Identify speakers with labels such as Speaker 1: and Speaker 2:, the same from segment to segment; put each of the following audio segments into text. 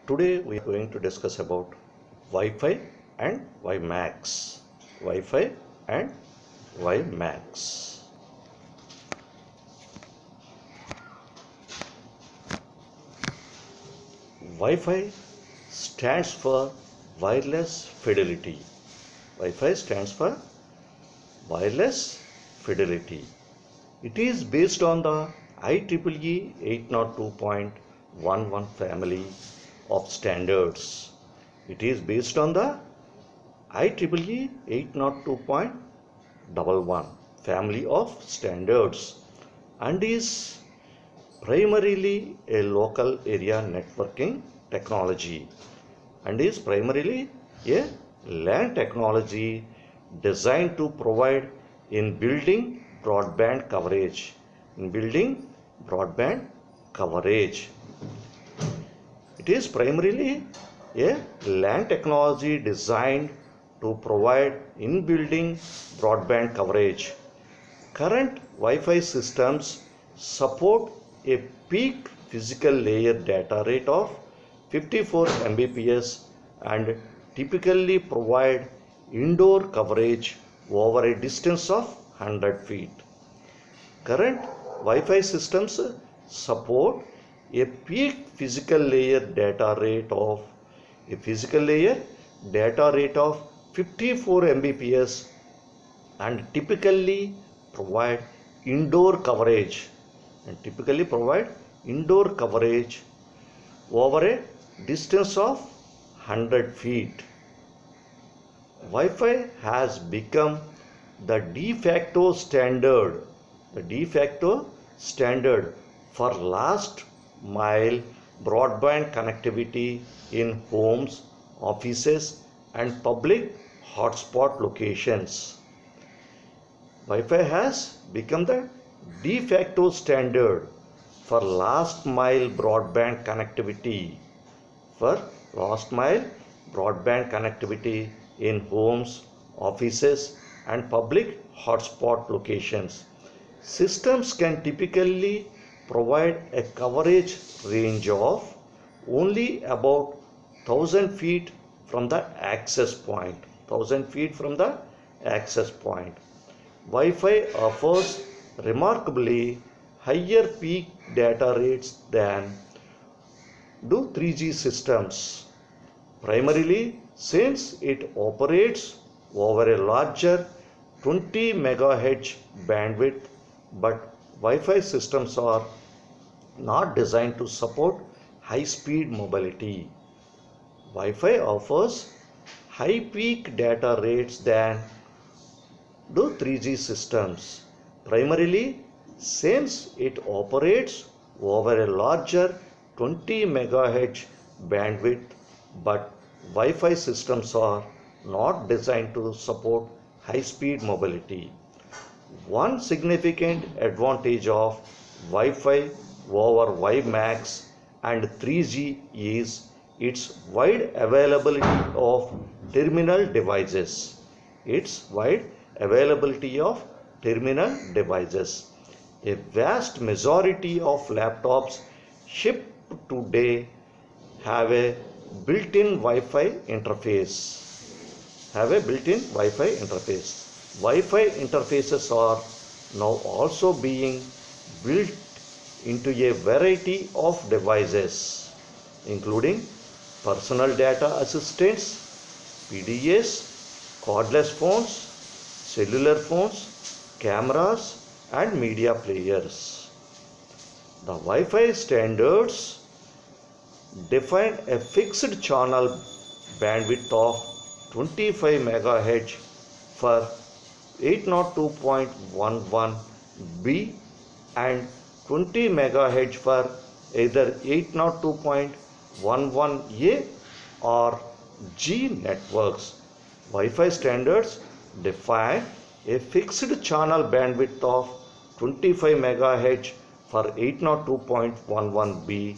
Speaker 1: Today we are going to discuss about Wi-Fi and WiMAX. Wi-Fi and WiMAX. Wi-Fi stands for wireless fidelity. Wi-Fi stands for wireless fidelity. It is based on the IEEE 802.11 family of standards. It is based on the IEEE 802.11 family of standards and is primarily a local area networking technology and is primarily a LAN technology designed to provide in building broadband coverage. It is primarily a LAN technology designed to provide in-building broadband coverage. Current Wi-Fi systems support a peak physical layer data rate of 54 Mbps and typically provide indoor coverage over a distance of 100 feet. Current Wi-Fi systems support a peak physical layer data rate of 54 Mbps and typically provide indoor coverage over a distance of 100 feet. Wi-Fi has become the de facto standard for last mile broadband connectivity in homes, offices and public hotspot locations. Wi-Fi has become the de facto standard for last mile broadband connectivity in homes, offices and public hotspot locations. Systems can typically provide a coverage range of only about 1000 feet from the access point. Wi-Fi offers remarkably higher peak data rates than do 3G systems, primarily since it operates over a larger 20 MHz bandwidth, but Wi-Fi systems are not designed to support high-speed mobility. Wi-Fi offers high peak data rates than do 3G systems, primarily since it operates over a larger 20 MHz bandwidth, but Wi-Fi systems are not designed to support high-speed mobility. One significant advantage of Wi-Fi over WiMAX and 3G is its wide availability of terminal devices. A vast majority of laptops shipped today have a built-in Wi-Fi interface. Wi-Fi interfaces are now also being built into a variety of devices, including personal data assistants, PDAs, cordless phones, cellular phones, cameras, and media players. The Wi-Fi standards define a fixed channel bandwidth of 25 MHz for 802.11b and 20 MHz for either 802.11a or G networks. Wi-Fi standards define a fixed channel bandwidth of 25 MHz for 802.11b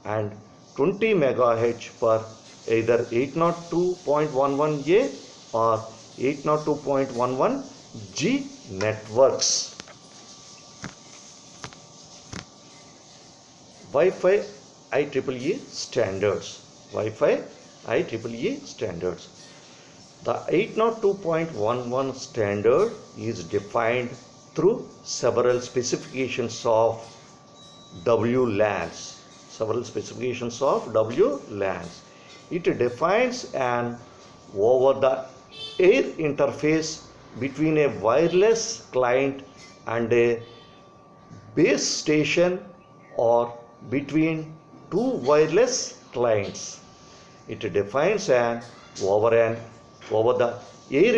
Speaker 1: and 20 MHz for either 802.11a or 802.11g networks. Wi-Fi IEEE standards. Wi-Fi IEEE standards. The 802.11 standard is defined through several specifications of WLANs. It defines an over-the-air interface between a wireless client and a base station or between two wireless clients. It defines an over-the-air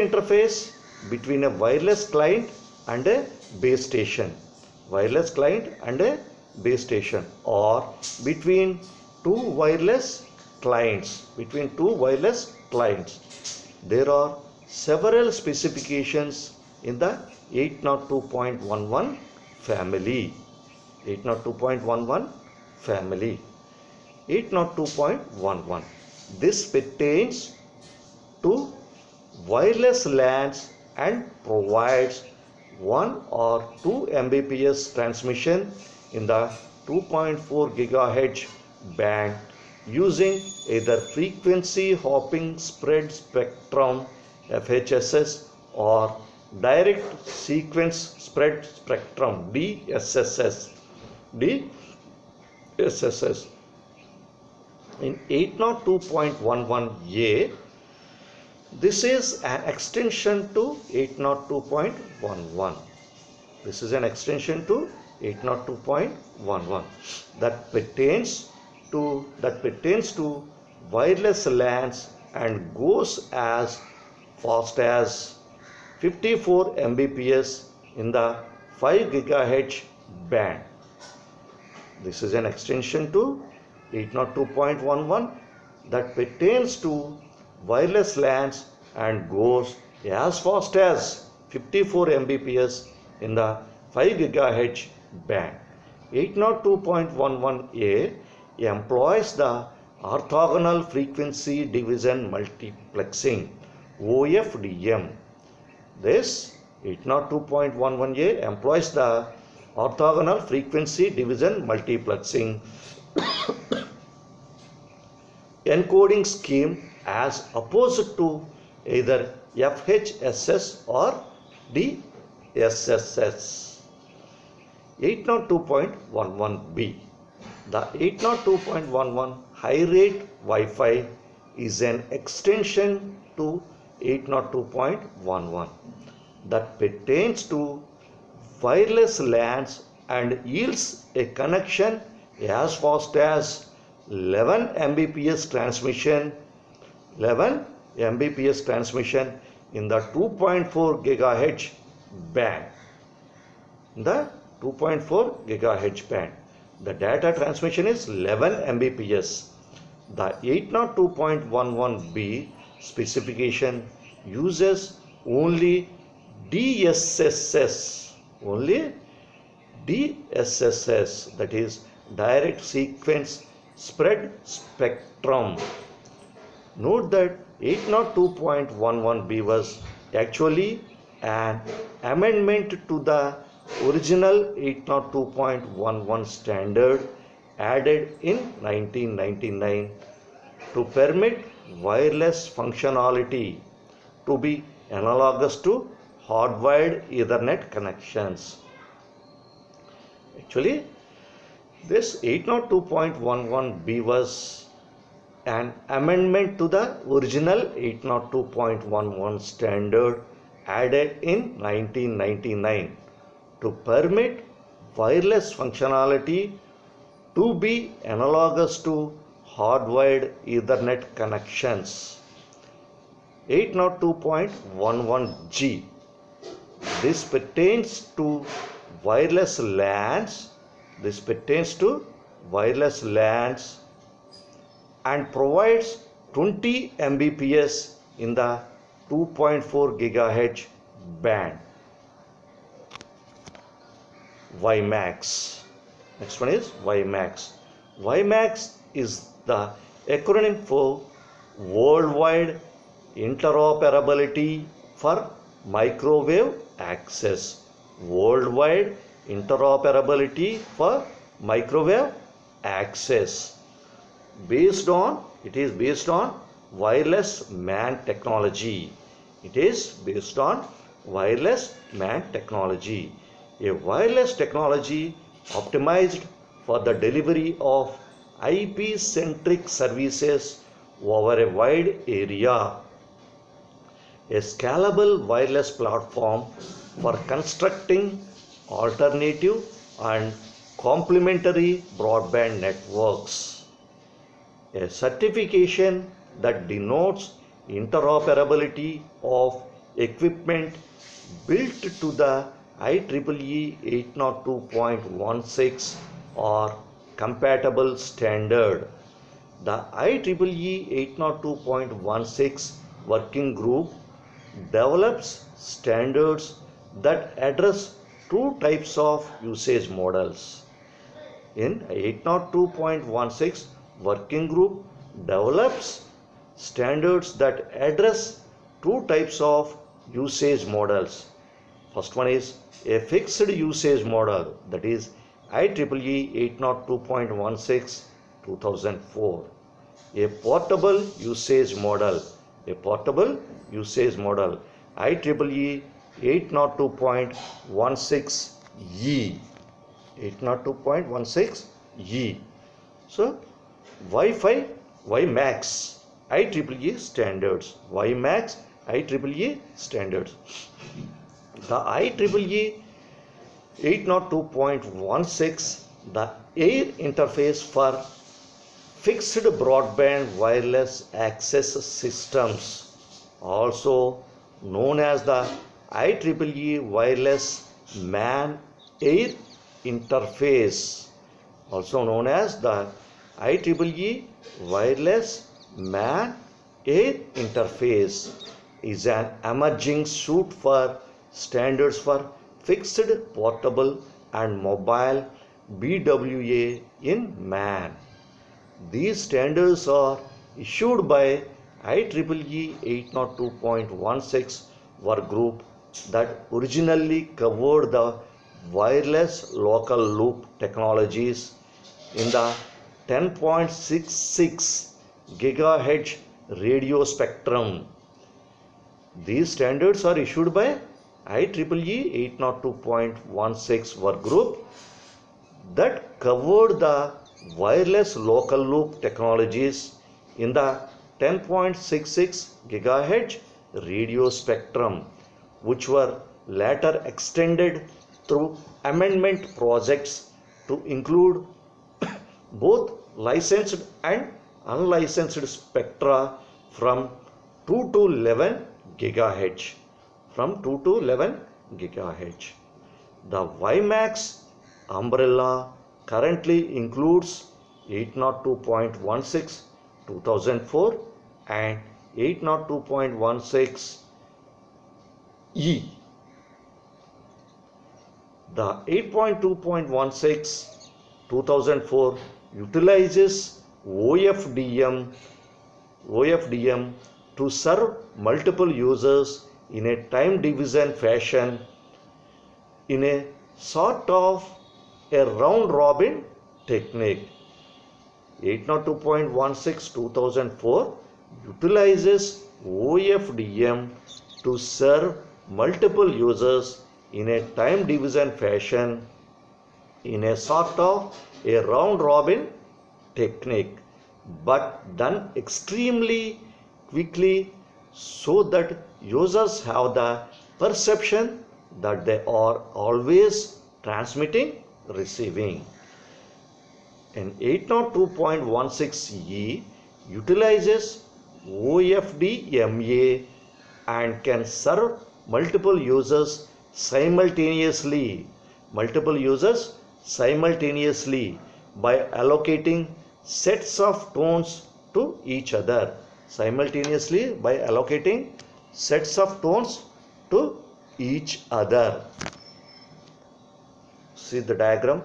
Speaker 1: interface between a wireless client and a base station. Wireless client and a base station, or between two wireless clients. There are several specifications in the 802.11 family. 802.11. This pertains to wireless LANs and provides 1 or 2 Mbps transmission in the 2.4 GHz band using either frequency hopping spread spectrum FHSS or direct sequence spread spectrum DSSS. In 802.11a, this is an extension to 802.11. that pertains to wireless LANs and goes as fast as 54 Mbps in the 5 GHz band. This is an extension to 802.11 that pertains to wireless LANs and goes as fast as 54 Mbps in the 5 GHz band. 802.11a employs the orthogonal frequency division multiplexing OFDM. This 802.11a employs the orthogonal frequency division multiplexing encoding scheme as opposed to either FHSS or DSSS. 802.11b. The 802.11 high rate Wi-Fi is an extension to 802.11 that pertains to wireless LANs and yields a connection as fast as 11 Mbps transmission in the 2.4 GHz band. The data transmission is 11 Mbps. The 802.11b specification uses only DSSS, that is direct sequence spread spectrum. Note that 802.11b was actually an amendment to the original 802.11 standard added in 1999 to permit wireless functionality to be analogous to hardwired Ethernet connections. Actually, this 802.11b was an amendment to the original 802.11 standard added in 1999 to permit wireless functionality to be analogous to hardwired Ethernet connections. 802.11g. This pertains to wireless LANs. And provides 20 Mbps in the 2.4 GHz band. WiMAX. Next one is WiMAX. WiMAX is the acronym for Worldwide Interoperability for Microwave Access. Worldwide Interoperability for Microwave Access. based on wireless MAN technology. It is based on wireless MAN technology. A wireless technology optimized for the delivery of IP-centric services over a wide area. A scalable wireless platform for constructing alternative and complementary broadband networks. A certification that denotes interoperability of equipment built to the IEEE 802.16 or compatible standard. The IEEE 802.16 working group develops standards that address two types of usage models. In 802.16, working group develops standards that address two types of usage models. First one is a fixed usage model, that is IEEE 802.16 2004. A portable usage model, IEEE 802.16E. 802.16E. So Wi-Fi, WiMAX, IEEE standards. WiMAX, IEEE standards. The IEEE 802.16, the air interface for fixed broadband wireless access systems, also known as the IEEE Wireless MAN Air Interface, also known as the IEEE Wireless MAN Air Interface, is an emerging suite for standards for fixed, portable and mobile BWA in MAN. These standards are issued by IEEE 802.16 work group that originally covered the wireless local loop technologies in the 10.66 GHz radio spectrum. These standards are issued by IEEE 802.16 work group that covered the wireless local loop technologies in the 10.66 GHz radio spectrum, which were later extended through amendment projects to include both licensed and unlicensed spectra from 2 to 11 GHz. From 2 to 11 GHz. The WiMAX umbrella currently includes 802.16 2004 and 802.16E. The 8.2.16 2004 utilizes OFDM to serve multiple users in a time division fashion in a sort of a round robin technique. 802.16 2004 utilizes OFDM to serve multiple users in a time division fashion in a sort of a round robin technique, but done extremely quickly so that users have the perception that they are always transmitting, receiving. And 802.16e utilizes OFDMA and can serve multiple users simultaneously by allocating sets of tones to each other. See the diagram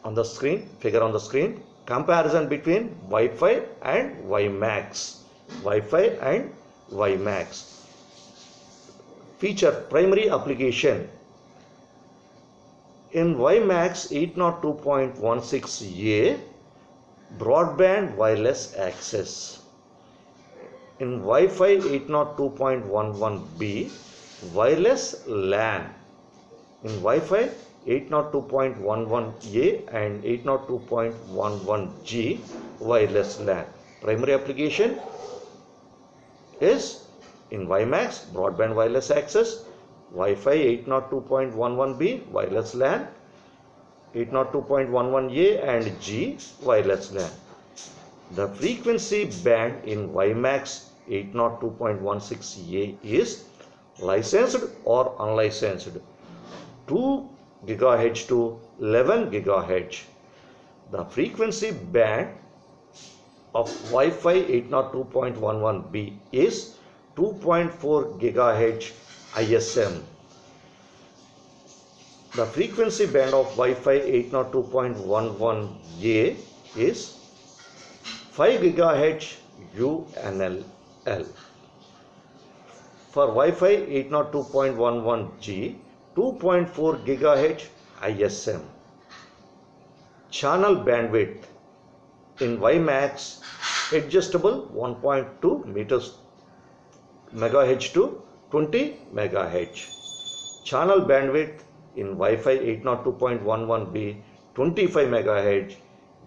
Speaker 1: on the screen, figure on the screen. Comparison between Wi-Fi and WiMAX. Feature primary application. In WiMAX 802.16a, Broadband wireless access. In Wi-Fi 802.11b, wireless LAN. In Wi-Fi 802.11a and 802.11g, wireless LAN. Primary application is in WiMAX, broadband wireless access, Wi-Fi 802.11b, wireless LAN, 802.11a and G, wireless LAN. The frequency band in WiMAX 802.16a is licensed or unlicensed 2 GHz to 11 GHz. The frequency band of Wi-Fi 802.11b is 2.4 GHz ISM. The frequency band of Wi-Fi 802.11a is 5 GHz UNL. For Wi-Fi 802.11g, 2.4 GHz ISM. Channel bandwidth in WiMAX adjustable 1.2 MHz to 20 MHz. Channel bandwidth in Wi-Fi 802.11b 25 MHz,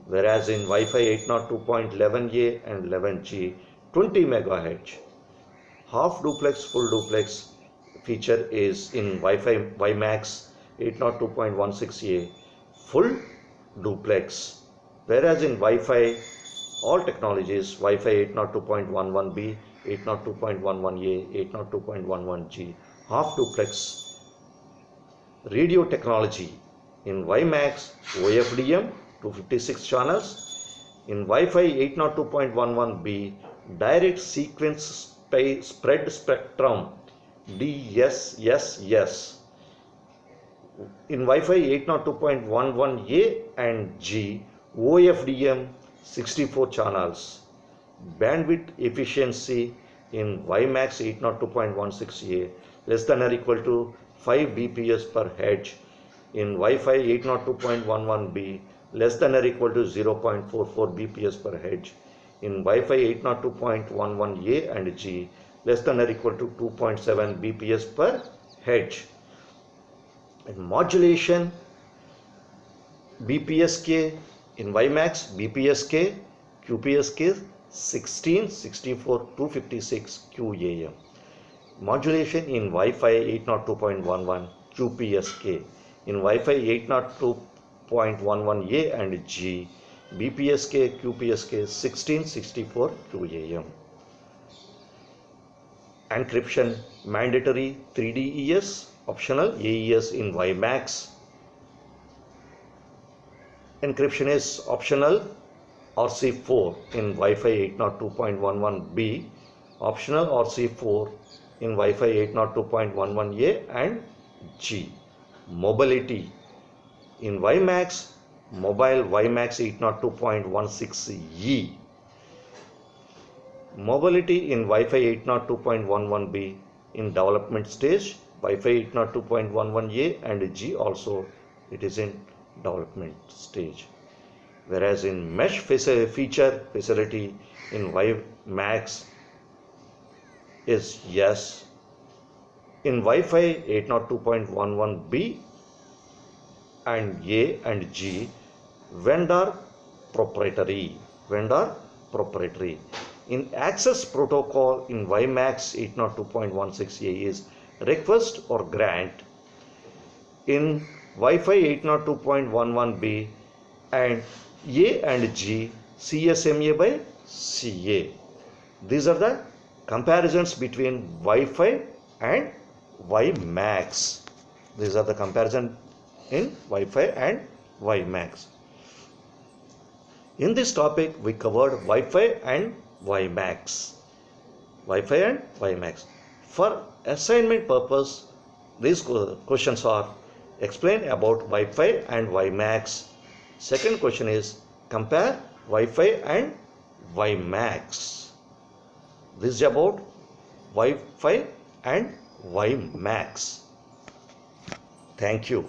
Speaker 1: whereas in Wi-Fi 802.11a and 11g 20 MHz. Half duplex, full duplex feature is in Wi-Fi WiMAX 802.16a full duplex, whereas in Wi-Fi all technologies Wi-Fi 802.11b, 802.11a, 802.11g half duplex. Radio technology in WiMAX OFDM 256 channels, in Wi-Fi 802.11b direct sequence spread spectrum DSSS. In Wi-Fi 802.11a and G OFDM 64 channels. Bandwidth efficiency in WiMAX 802.16a less than or equal to 5 bps per Hz. In Wi-Fi 802.11b less than or equal to 0.44 bps per Hz. In Wi-Fi 802.11a and G less than or equal to 2.7 bps per Hz. And modulation BPSK in WiMAX BPSK QPSK 16, 64, 256 QAM. Modulation in Wi-Fi 802.11 QPSK. In Wi-Fi 802.11a and G BPSK QPSK 16, 64 QAM. Encryption mandatory 3DES, optional AES in WiMAX. Encryption is optional RC4 in Wi-Fi 802.11b, optional RC4 in Wi-Fi 802.11a and G. Mobility in WiMAX, mobile WiMAX 802.16e. Mobility in Wi-Fi 802.11b in development stage, Wi-Fi 802.11a and G also it is in development stage. Whereas in mesh feature facility in WiMAX is yes. In Wi-Fi 802.11b and A and G vendor proprietary. In access protocol in WiMAX 802.16a is request or grant. In Wi-Fi 802.11b and A and G CSMA by CA. These are the comparisons between Wi-Fi and WiMAX. These are the comparison in Wi-Fi and WiMAX. In this topic we covered Wi-Fi and WiMAX. Wi-Fi and WiMAX. For assignment purpose, these questions are: explain about Wi-Fi and WiMAX. Second question is compare Wi-Fi and WiMAX. This is about Wi-Fi and WiMAX. Thank you.